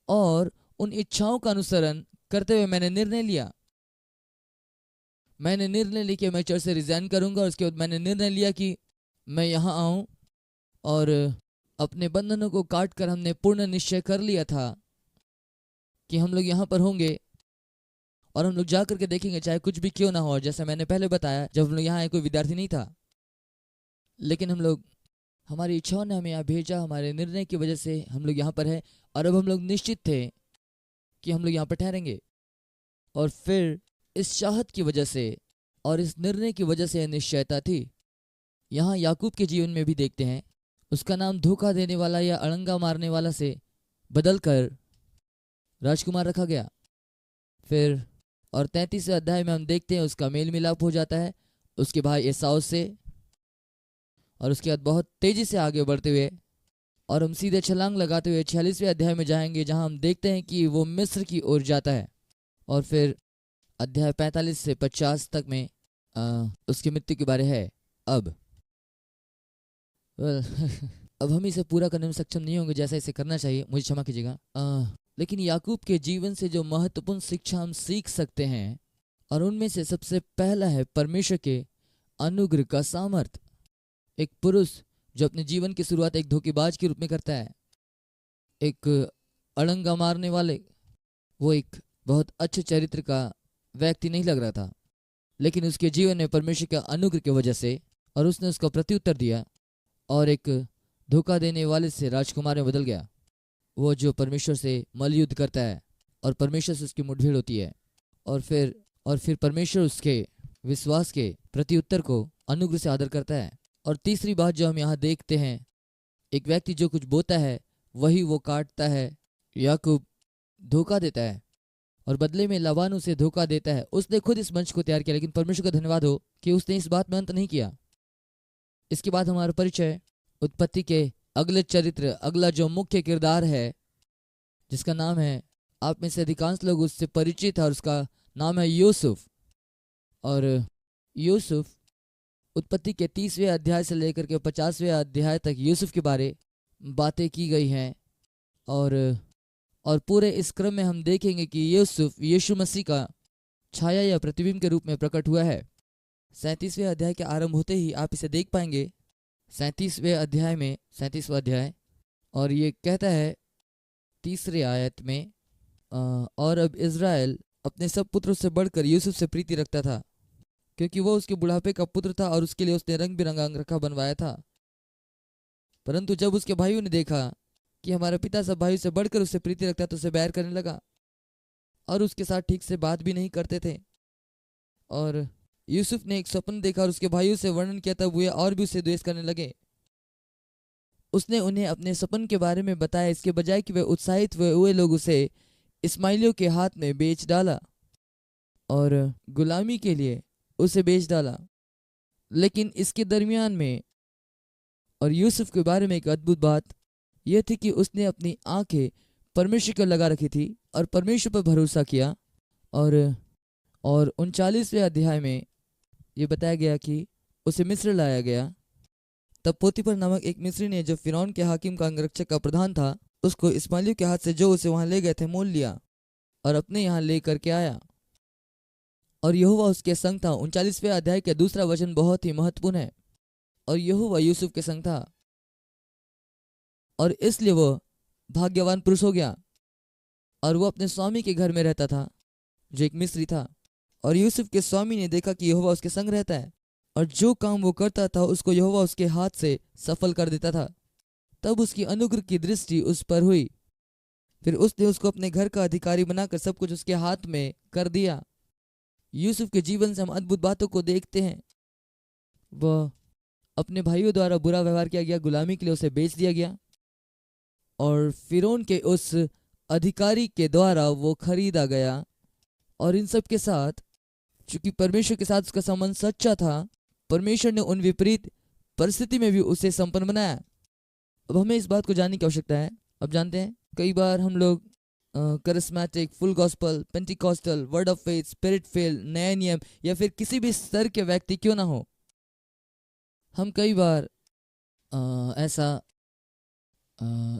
और उन इच्छाओं का अनुसरण करते हुए मैंने निर्णय लिया कि मैं चर्च से रिजाइन करूंगा। और उसके बाद मैंने निर्णय लिया कि मैं यहाँ आऊँ, और अपने बंधनों को काट कर हमने पूर्ण निश्चय कर लिया था कि हम लोग यहाँ पर होंगे और हम लोग जा करके देखेंगे, चाहे कुछ भी क्यों ना हो। जैसे मैंने पहले बताया, जब हम लोग यहाँ आए कोई विद्यार्थी नहीं था, लेकिन हमारी इच्छाओं ने हमें यहाँ भेजा, हमारे निर्णय की वजह से हम लोग यहाँ पर हैं। और अब हम लोग निश्चित थे कि हम लोग यहाँ पर ठहरेंगे। और फिर इस चाहत की वजह से और इस निर्णय की वजह से निश्चयता थी। यहाँ याकूब के जीवन में भी देखते हैं, उसका नाम धोखा देने वाला या अड़ंगा मारने वाला से बदलकर राजकुमार रखा गया। फिर और 33वें अध्याय में हम देखते हैं उसका मेल मिलाप हो जाता है उसके भाई एसाव से। और उसके बाद बहुत तेजी से आगे बढ़ते हुए और हम सीधे छलांग लगाते हुए 46वें अध्याय में जाएंगे, जहां हम देखते हैं कि वो मिस्र की ओर जाता है। और फिर अध्याय 45 से 50 तक में उसकी मृत्यु के बारे है। अब अब हम इसे पूरा करने में सक्षम नहीं होंगे जैसा इसे करना चाहिए, मुझे क्षमा कीजिएगा। लेकिन याकूब के जीवन से जो महत्वपूर्ण शिक्षा हम सीख सकते हैं, और उनमें से सबसे पहला है परमेश्वर के अनुग्रह का सामर्थ्य। एक पुरुष जो अपने जीवन की शुरुआत एक धोखेबाज के रूप में करता है, एक अड़ंगा मारने वाले, वो एक बहुत अच्छे चरित्र का व्यक्ति नहीं लग रहा था। लेकिन उसके जीवन में परमेश्वर के अनुग्रह की वजह से, और उसने उसका प्रत्युत्तर दिया और एक धोखा देने वाले से राजकुमार में बदल गया। वो जो परमेश्वर से मल्लयुद्ध करता है और परमेश्वर से उसकी मुठभेड़ होती है, और फिर परमेश्वर उसके विश्वास के प्रत्युत्तर को अनुग्रह से आदर करता है। और तीसरी बात जो हम यहाँ देखते हैं, एक व्यक्ति जो कुछ बोता है वही वो काटता है। याकूब धोखा देता है और बदले में लाबान उसे धोखा देता है। उसने खुद इस मंच को तैयार किया, लेकिन परमेश्वर का धन्यवाद हो कि उसने इस बात में अंत नहीं किया। इसके बाद हमारा परिचय उत्पत्ति के अगले चरित्र, अगला जो मुख्य किरदार है जिसका नाम है, आप में से अधिकांश लोग उससे परिचित है, और उसका नाम है यूसुफ। और यूसुफ, उत्पत्ति के 30वें अध्याय से लेकर के 50वें अध्याय तक यूसुफ के बारे बातें की गई हैं। और पूरे इस क्रम में हम देखेंगे कि यूसुफ यीशु मसीह का छाया या प्रतिबिंब के रूप में प्रकट हुआ है। 37वें अध्याय के आरंभ होते ही आप इसे देख पाएंगे। 37वें अध्याय में 37वां अध्याय, और ये कहता है 3री आयत में, और अब इज़राइल अपने सब पुत्रों से बढ़कर यूसुफ से प्रीति रखता था, क्योंकि वो उसके बुढ़ापे का पुत्र था और उसके लिए उसने रंग बिरंगा अंगरखा बनवाया था। परंतु जब उसके भाइयों ने देखा कि हमारा पिता सब भाइयों से बढ़कर उससे प्रीति रखता तो उसे बैर करने लगा और उसके साथ ठीक से बात भी नहीं करते थे। और यूसुफ ने एक स्वप्न देखा और उसके भाइयों से वर्णन किया, तब वे और भी उसे द्वेष करने लगे। उसने उन्हें अपने स्वप्न के बारे में बताया, इसके बजाय कि वे उत्साहित हुए लोग उसे इस्माइलियों के हाथ में बेच डाला और गुलामी के लिए उसे बेच डाला। लेकिन इसके दरमियान में और यूसुफ के बारे में एक अद्भुत बात यह थी कि उसने अपनी आंखें परमेश्वर को लगा रखी थी और परमेश्वर पर भरोसा किया। और 39वें अध्याय में ये बताया गया कि उसे मिस्र लाया गया। तब पोतीफर नामक एक मिस्री ने, जो फिरौन के हाकिम का अंगरक्षक का प्रधान था, उसको इस्माइलियों के हाथ से जो उसे वहां ले गए थे मोल लिया और अपने यहाँ ले करके आया, और यहोवा उसके संग था। 39वें अध्याय का दूसरा वचन बहुत ही महत्वपूर्ण है। और यहोवा यूसुफ के संग था और इसलिए वो भाग्यवान पुरुष हो गया, और वो अपने स्वामी के घर में रहता था जो एक मिस्री था। और यूसुफ के स्वामी ने देखा कि यहोवा उसके संग रहता है और जो काम वो करता था उसको यहोवा उसके हाथ से सफल कर देता था। तब उसकी अनुग्रह की दृष्टि उस पर हुई। फिर उसने उसको अपने घर का अधिकारी बनाकर सब कुछ उसके हाथ में कर दिया। यूसुफ के जीवन से हम अद्भुत बातों को देखते हैं। वह अपने भाइयों द्वारा बुरा व्यवहार किया गया, गुलामी के लिए उसे बेच दिया गया, और फिरौन के उस अधिकारी के द्वारा वो खरीदा गया। और इन सब के साथ, चूंकि परमेश्वर के साथ उसका संबंध सच्चा था, परमेश्वर ने उन विपरीत परिस्थिति में भी उसे संपन्न बनाया। अब हमें इस बात को जानने की आवश्यकता है। अब जानते हैं, कई बार हम लोग charismatic, full gospel, Pentecostal, word of faith, spirit field, नया नियम या फिर किसी भी स्तर के व्यक्ति क्यों ना हो, हम कई बार ऐसा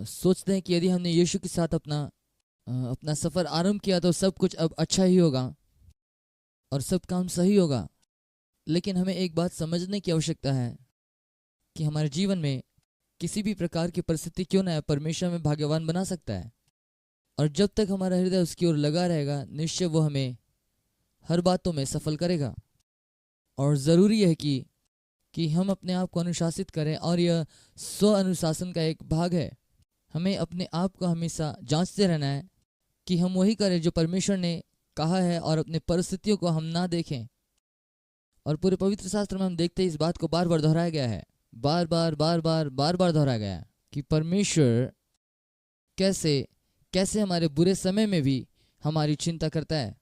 सोचते हैं कि यदि हमने यीशु के साथ अपना सफ़र आरंभ किया तो सब कुछ अब अच्छा ही होगा और सब काम सही होगा। लेकिन हमें एक बात समझने की आवश्यकता है कि हमारे जीवन में किसी भी प्रकार की परिस्थिति क्यों ना है, परमेश्वर में भाग्यवान बना सकता है। और जब तक हमारा हृदय उसकी ओर लगा रहेगा, निश्चय वो हमें हर बातों में सफल करेगा। और ज़रूरी है कि हम अपने आप को अनुशासित करें, और यह स्व अनुशासन का एक भाग है। हमें अपने आप को हमेशा जांचते रहना है कि हम वही करें जो परमेश्वर ने कहा है, और अपने परिस्थितियों को हम ना देखें। और पूरे पवित्र शास्त्र में हम देखते हैं इस बात को बार बार दोहराया गया है, बार बार दोहराया गया है कि परमेश्वर कैसे हमारे बुरे समय में भी हमारी चिंता करता है,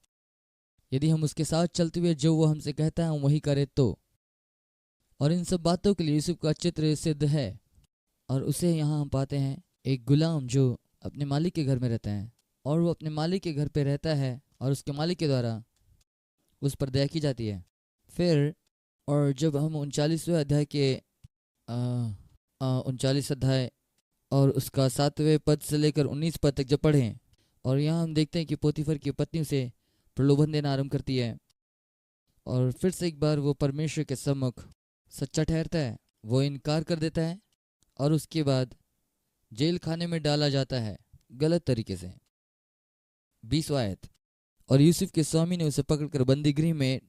यदि हम उसके साथ चलते हुए जो वो हमसे कहता है हम वही करें तो। और इन सब बातों के लिए यूसुफ का चित्र सिद्ध है। और उसे यहाँ हम पाते हैं एक गुलाम जो अपने मालिक के घर में रहता है, और वो अपने मालिक के घर पे रहता है और उसके मालिक के द्वारा उस पर दया की जाती है। फिर और जब हम 39वें अध्याय के 39 अध्याय और उसका 7वें पद से लेकर 19 पद तक जब पढ़ें, और यहाँ हम देखते हैं कि पोतीफर की पत्नी उसे प्रलोभन देना आरंभ करती है, और फिर से एक बार वो परमेश्वर के सम्मुख सच्चा ठहरता है। वो इनकार कर देता है और उसके बाद जेल खाने में डाला जाता है गलत तरीके से। 20वां आयत, और यूसुफ के स्वामी ने उसे पकड़कर बंदीगृह में,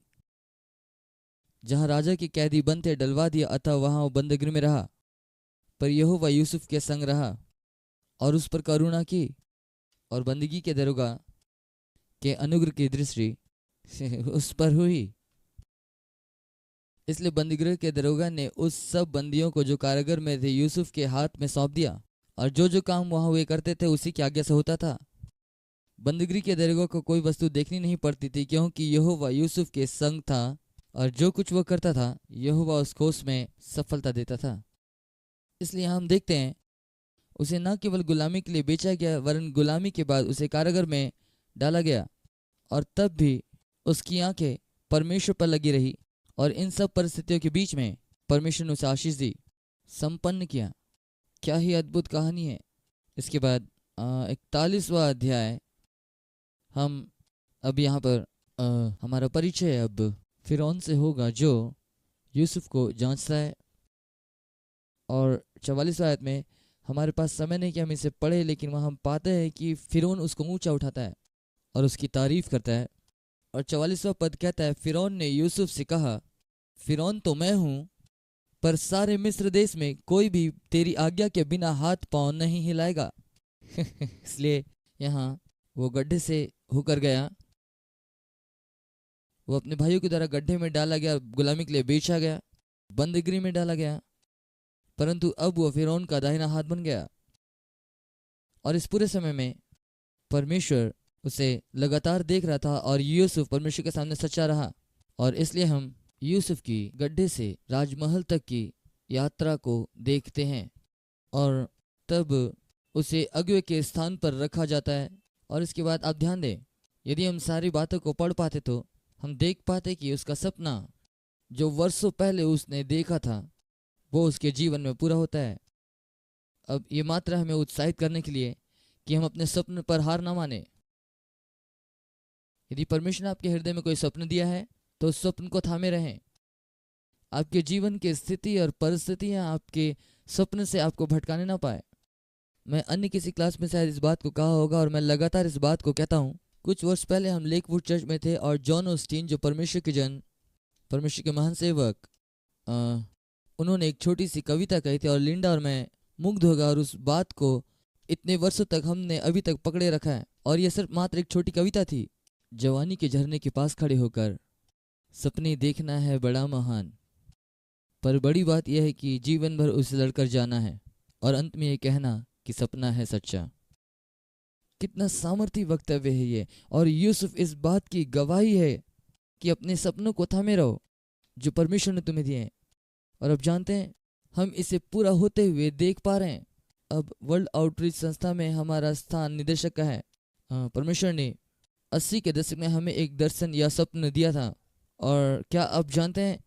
जहां राजा के कैदी बंद थे, डलवा दिया, अतः वहां वो बंदीगृह में रहा। पर यहोवा यूसुफ के संग रहा और उस पर करुणा की, और बंदगी के दरोगा के अनुग्रह की दृष्टि उस पर हुई। इसलिए बंदीगृह के दरोगा ने उस सब बंदियों को जो कारागार में थे यूसुफ के हाथ में सौंप दिया, और जो जो काम वहाँ हुए करते थे उसी की आज्ञा से होता था। बंदीगृह के दरोगा को कोई वस्तु देखनी नहीं पड़ती थी, क्योंकि यहोवा यूसुफ के संग था, और जो कुछ वो करता था यहोवा उसको उसमें सफलता देता था। इसलिए हम देखते हैं उसे न केवल गुलामी के लिए बेचा गया, वरन गुलामी के बाद उसे कारागार में डाला गया, और तब भी उसकी आंखें परमेश्वर पर लगी रही, और इन सब परिस्थितियों के बीच में परमेश्वर ने उसे आशीष दी, संपन्न किया। क्या ही अद्भुत कहानी है। इसके बाद 41वां अध्याय, हम अब यहाँ पर हमारा परिचय अब फिरौन से होगा जो यूसुफ को जांचता है। और 44वां आयत में हमारे पास समय नहीं कि हम इसे पढ़े, लेकिन वहाँ हम पाते हैं कि फिरौन उसको ऊंचा उठाता है और उसकी तारीफ करता है। और 44वां पद कहता है, फिरौन ने यूसुफ से कहा, फिरौन तो मैं हूँ, पर सारे मिस्र देश में कोई भी तेरी आज्ञा के बिना हाथ पांव नहीं हिलाएगा। इसलिए यहाँ वो गड्ढे से होकर गया, वो अपने भाइयों के द्वारा गड्ढे में डाला गया, गुलामी के लिए बेचा गया, बंदीगृह में डाला गया, परंतु अब वो फिरौन का दाहिना हाथ बन गया। और इस पूरे समय में परमेश्वर उसे लगातार देख रहा था, और यूसुफ परमेश्वर के सामने सच्चा रहा। और इसलिए हम यूसुफ की गड्ढे से राजमहल तक की यात्रा को देखते हैं, और तब उसे अगुवे के स्थान पर रखा जाता है। और इसके बाद आप ध्यान दें, यदि हम सारी बातों को पढ़ पाते तो हम देख पाते कि उसका सपना जो वर्षों पहले उसने देखा था वो उसके जीवन में पूरा होता है। अब ये मात्रा हमें उत्साहित करने के लिए कि हम अपने स्वप्न पर हार ना माने। यदि परमेश्वर ने आपके हृदय में कोई स्वप्न दिया है तो उस स्वप्न को थामे रहें। आपके जीवन की स्थिति और परिस्थितियां आपके स्वप्न से आपको भटकाने ना पाए। मैं अन्य किसी क्लास में शायद इस बात को कहा होगा, और मैं लगातार इस बात को कहता हूँ। कुछ वर्ष पहले हम लेकवुड चर्च में थे, और जॉन ऑस्टीन जो परमेश्वर के जन, परमेश्वर के महान सेवक, उन्होंने एक छोटी सी कविता कही थी, और लिंडा और मैं मुग्ध हो गया, और उस बात को इतने वर्षों तक हमने अभी तक पकड़े रखा है। और यह सिर्फ मात्र एक छोटी कविता थी। जवानी के झरने के पास खड़े होकर सपने देखना है बड़ा महान, पर बड़ी बात यह है कि जीवन भर उसे लड़कर जाना है, और अंत में ये कहना कि सपना है सच्चा। कितना सामर्थी वक्तव्य है ये। और यूसुफ इस बात की गवाही है कि अपने सपनों को थामे रहो जो परमेश्वर ने तुम्हें दिए हैं। और अब जानते हैं हम इसे पूरा होते हुए देख पा रहे हैं। अब वर्ल्ड आउटरीच संस्था में हमारा स्थान निदेशक का है। परमेश्वर ने 80 के दशक में हमें एक दर्शन या स्वप्न दिया था, और क्या आप जानते हैं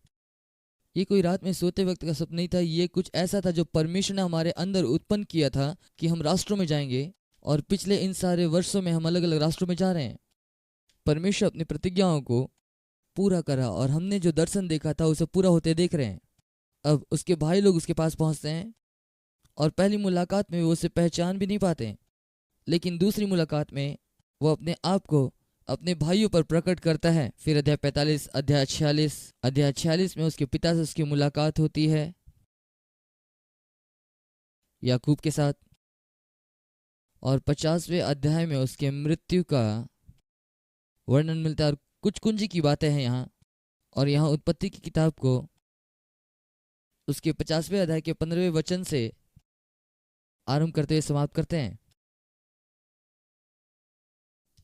ये कोई रात में सोते वक्त का स्वप्न नहीं था। ये कुछ ऐसा था जो परमेश्वर ने हमारे अंदर उत्पन्न किया था कि हम राष्ट्रों में जाएंगे, और पिछले इन सारे वर्षों में हम अलग अलग राष्ट्रों में जा रहे हैं। परमेश्वर अपनी प्रतिज्ञाओं को पूरा करा, और हमने जो दर्शन देखा था उसे पूरा होते देख रहे हैं। अब उसके भाई लोग उसके पास पहुंचते हैं, और पहली मुलाकात में वो उसे पहचान भी नहीं पाते, लेकिन दूसरी मुलाकात में वो अपने आप को अपने भाइयों पर प्रकट करता है। फिर अध्याय 45, अध्याय 46 में उसके पिता से उसकी मुलाकात होती है याकूब के साथ, और 50वें अध्याय में उसके मृत्यु का वर्णन मिलता है। और कुछ कुंजी की बातें हैं यहाँ, और यहाँ उत्पत्ति की किताब को उसके 50वें अध्याय के 15वें वचन से आरंभ करते हुए समाप्त करते हैं।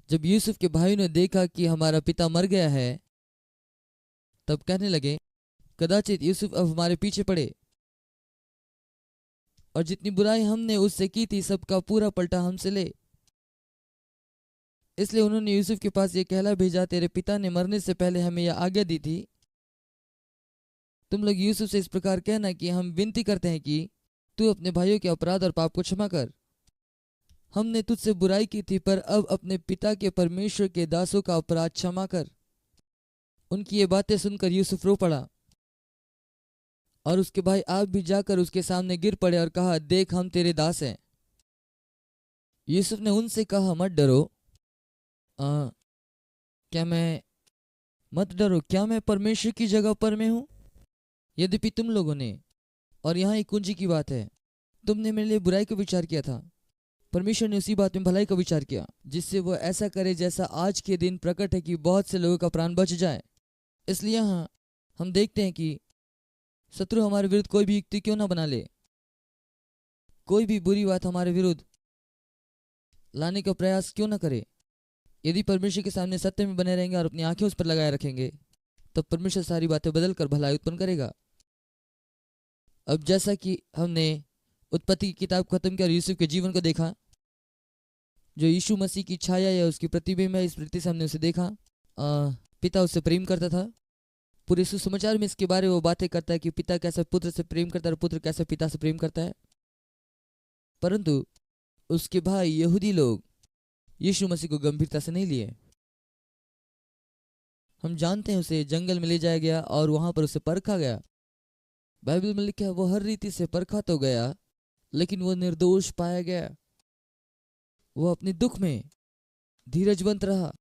जब यूसुफ के भाइयों ने देखा कि हमारा पिता मर गया है, तब कहने लगे, कदाचित यूसुफ अब हमारे पीछे पड़े, और जितनी बुराई हमने उससे की थी सबका पूरा पलटा हमसे ले। इसलिए उन्होंने यूसुफ के पास ये कहला भेजा, तेरे पिता ने मरने से पहले हमें यह आज्ञा दी थी, तुम लोग यूसुफ से इस प्रकार कहना कि हम विनती करते हैं कि तू अपने भाइयों के अपराध और पाप को क्षमा कर। हमने तुझसे बुराई की थी, पर अब अपने पिता के परमेश्वर के दासों का अपराध क्षमा कर। उनकी ये बातें सुनकर यूसुफ रो पड़ा, और उसके भाई आप भी जाकर उसके सामने गिर पड़े और कहा, देख हम तेरे दास हैं। यूसुफ ने उनसे कहा, मत डरो, क्या मैं परमेश्वर की जगह पर में हूं? यद्यपि तुम लोगों ने, और यहाँ एक कुंजी की बात है, तुमने मेरे लिए बुराई का विचार किया था, परमेश्वर ने उसी बात में भलाई का विचार किया, जिससे वो ऐसा करे जैसा आज के दिन प्रकट है कि बहुत से लोगों का प्राण बच जाए। इसलिए यहाँ हम देखते हैं कि शत्रु हमारे विरुद्ध कोई भी युक्ति क्यों ना बना ले, कोई भी बुरी बात हमारे विरुद्ध लाने का प्रयास क्यों ना करे, यदि परमेश्वर के सामने सत्य में बने रहेंगे और अपनी आंखें उस पर लगाए रखेंगे, तब परमेश्वर सारी बातें बदल कर भलाई उत्पन्न करेगा। अब जैसा कि हमने उत्पत्ति की किताब खत्म किया और यूसुफ के जीवन को देखा, जो यीशु मसीह की छाया या उसकी प्रतिबिंब है, इस रीति से हमने उसे देखा। पिता उससे प्रेम करता था। पूरे सुसमाचार में इसके बारे में वो बातें करता है कि पिता कैसे पुत्र से प्रेम करता है और पुत्र कैसे पिता से प्रेम करता है। परंतु उसके भाई यहूदी लोग यीशु मसीह को गंभीरता से नहीं लिए। हम जानते हैं उसे जंगल में ले जाया गया और वहां पर उसे परखा गया। बाइबल में लिखा है वो हर रीति से परखा तो गया, लेकिन वो निर्दोष पाया गया। वो अपने दुख में धीरजवंत रहा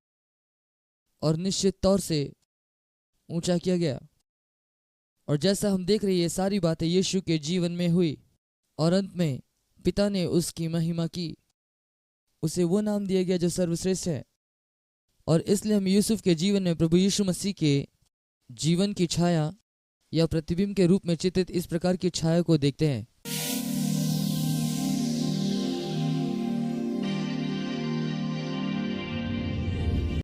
और निश्चित तौर से ऊंचा किया गया। और जैसा हम देख रहे हैं ये सारी बातें यीशु के जीवन में हुई और अंत में पिता ने उसकी महिमा की। उसे वो नाम दिया गया जो सर्वश्रेष्ठ है। और इसलिए हम यूसुफ के जीवन में प्रभु यीशु मसीह के जीवन की छाया या प्रतिबिंब के रूप में चित्रित इस प्रकार की छाया को देखते हैं।